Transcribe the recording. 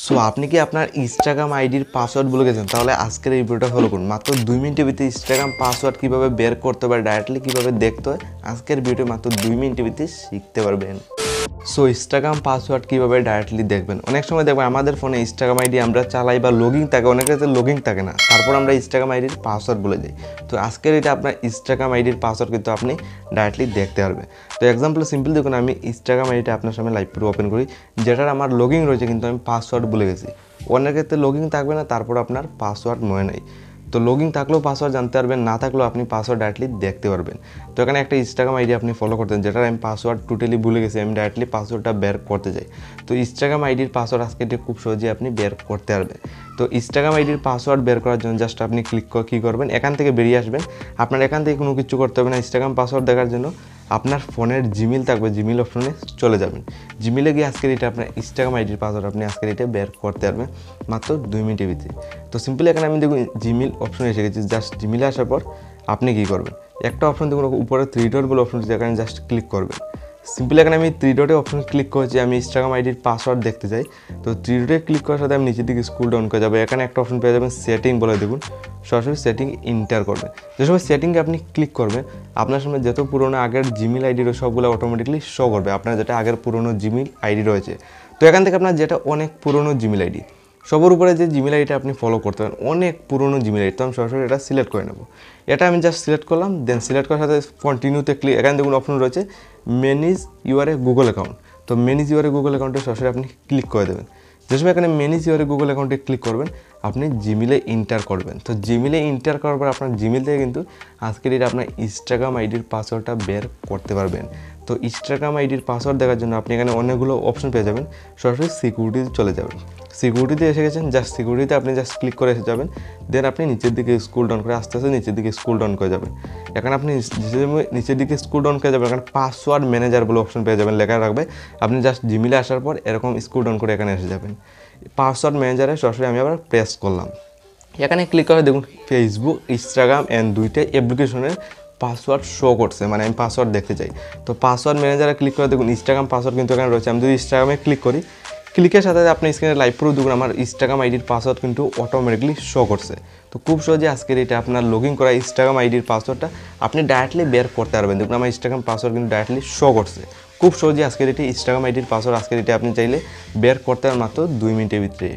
So আপনি কি আপনার ইনস্টাগ্রাম আইডির পাসওয়ার্ড ভুলে গেছেন? তাহলে আজকের এই ভিডিওটা ফলো করুন। মাত্র 2 মিনিটের ভিতরে ইনস্টাগ্রাম পাসওয়ার্ড কীভাবে বের করতে হবে, ডাইরেক্টলি কীভাবে দেখতে হয়, আজকের ভিডিও মাত্র 2 মিনিটের ভিতরে শিখতে পারবেন। সো ইনস্টাগ্রাম পাসওয়ার্ড কীভাবে ডাইরেক্টলি দেখবেন? অনেক সময় দেখবেন আমাদের ফোনে ইনস্টাগ্রাম আইডি আমরা চালাই বা লগইন থাকে, অনেকের কাছে লগইন থাকে না, তারপর আমরা ইনস্টাগ্রাম আইডির পাসওয়ার্ড বলে যাই। তো আজকের এটা আপনার ইনস্টাগ্রাম আইডির পাসওয়ার্ড কিন্তু আপনি ডাইরেক্টলি দেখতে পারবেন। তো এক্সাম্পল সিম্পল দেখুন, আমি ইনস্টাগ্রাম আইডিটা আপনার সামনে লাইভ পুরো ওপেন করি, যেটার আমার লগইন রয়েছে কিন্তু আমি পাসওয়ার্ড ভুলে গেছি। অনেকের ক্ষেত্রে লগইন থাকবে না, তারপর আপনার পাসওয়ার্ড মনে নেই। তো লগইন থাকলেও পাসওয়ার্ড জানতে পারবেন, না থাকলেও আপনি পাসওয়ার্ড ডাইরেক্টলি দেখতে পারবেন। তো এখানে একটা ইনস্টাগ্রাম আইডি আপনি ফলো করতেন, যেটার আমি পাসওয়ার্ড টোটালি ভুলে গেছি, আমি ডাইরেক্টলি পাসওয়ার্ডটা বের করতে চাই। তো ইনস্টাগ্রাম আইডির পাসওয়ার্ড আজকে এটা খুব সহজেই আপনি বের করতে পারবেন। তো ইনস্টাগ্রাম আইডির পাসওয়ার্ড বের করার জন্য জাস্ট আপনি কী করবেন, এখান থেকে বেরিয়ে আসবেন। আপনার এখান থেকে কোনো কিছু করতে হবে না। ইনস্টাগ্রাম পাসওয়ার্ড দেখার জন্য আপনার ফোনের জিমেল থাকবে, জিমেল অপশনে চলে যাবেন। জিমেলে গিয়ে আজকের এটা আপনার ইনস্টাগ্রাম আইডির পাসওয়ার্ড আপনি আজকের এটা বের করতে পারবেন মাত্র 2 মিনিটের ভিতরে। তো সিম্পলি এখানে আমি দেখুন জিমেল অপশনে এসে গেছি। জাস্ট জিমেলে আসার পর আপনি কী করবেন, একটা অপশন দেখুন উপরে 3 ডট বলে অপশন, এখানে জাস্ট ক্লিক করবেন। সিম্পলি এখানে আমি 3 ডটে অপশন ক্লিক করেছি, আমি ইনস্টাগ্রাম আইডির পাসওয়ার্ড দেখতে চাই। তো 3 ডটে ক্লিক করার সাথে আমি নিচের দিকে স্ক্রল ডাউন করে যাবো, এখানে একটা অপশন পেয়ে যাবেন সেটিং বলে, দেখুন সরাসরি সেটিং এন্টার করবেন। যে সময় সেটিংয়ে আপনি ক্লিক করবেন, আপনার সামনে যত পুরোনো আগের জিমেল আইডি রয়েছে সবগুলো অটোমেটিকলি শো করবে, আপনার যেটা আগের পুরোনো জিমেল আইডি রয়েছে। তো এখান থেকে আপনার যেটা অনেক পুরোনো জিমেল আইডি, সবার উপরে যে জিমেল আইডিটা আপনি ফলো করতে পারেন, অনেক পুরোনো জিমেল আইডি। তো আমি সরাসরি এটা সিলেক্ট করে নেব। এটা আমি জাস্ট সিলেক্ট করলাম, দেন সিলেক্ট করার সাথে কন্টিনিউতে ক্লিক, এখানে দেখুন অপশন রয়েছে ম্যানেজ ইউর গুগল অ্যাকাউন্ট। তো ম্যানেজ ইউর গুগল অ্যাকাউন্টে সরাসরি আপনি ক্লিক করে দেবেন। যে সময় এখানে ম্যানেজ ইউর গুগল অ্যাকাউন্টে ক্লিক করবেন, আপনি জিমেলে এন্টার করবেন। তো জিমেলে এন্টার করার পর আপনার জিমেল থেকে কিন্তু আজকের এটা আপনার ইনস্টাগ্রাম আইডির পাসওয়ার্ডটা বের করতে পারবেন। তো ইনস্টাগ্রাম আইডির পাসওয়ার্ড দেখার জন্য আপনি এখানে অনেকগুলো অপশন পেয়ে যাবেন, সরাসরি সিকিউরিটিতে চলে যাবেন। সিকিউরিটিতে এসে গেছেন, জাস্ট সিকিউরিটিতে আপনি জাস্ট ক্লিক করে এসে যাবেন। দেন আপনি নিচের দিকে স্ক্রল ডাউন করে আস্তে আস্তে নিচের দিকে স্ক্রল ডাউন করে যাবেন। এখানে আপনি নিচের দিকে স্ক্রল ডাউন করে যাবেন, এখানে পাসওয়ার্ড ম্যানেজার বলে অপশন পেয়ে যাবেন, লেখা রাখবে। আপনি জাস্ট জিমেলে আসার পর এরকম স্ক্রল ডাউন করে এখানে এসে যাবেন। পাসওয়ার্ড ম্যানেজারে সরাসরি আমি আবার প্রেস করলাম। এখানে ক্লিক করে দেখুন ফেসবুক, ইনস্টাগ্রাম অ্যান্ড দুইটা অ্যাপ্লিকেশনের পাসওয়ার্ড শো করছে, মানে আমি পাসওয়ার্ড দেখতে চাই। তো পাসওয়ার্ড ম্যানেজারে ক্লিক করে দেখুন ইনস্টাগ্রাম পাসওয়ার্ড কিন্তু এখানে রয়েছে। আমি যদি ইনস্টাগ্রামে ক্লিক করি, ক্লিকের সাথে আপনি স্ক্রিনে লাইভ প্রুফ দেখুন আমার ইনস্টাগ্রাম আইডির পাসওয়ার্ড কিন্তু অটোমেটিকলি শো করছে। তো খুব সহজে আজকের এটা আপনার লগইন করা ইনস্টাগ্রাম আইডির পাসওয়ার্ডটা আপনি ডাইরেক্টলি বের করতে পারবেন। দেখুন আমার ইনস্টাগ্রাম পাসওয়ার্ড কিন্তু ডাইরেক্টলি শো করছে। খুব সহজে আজকের এটি ইনস্টাগ্রাম আইডির পাসওয়ার্ড আজকের এটা আপনি চাইলে বের করতে পারেন মাত্র 2 মিনিটের ভিতরে।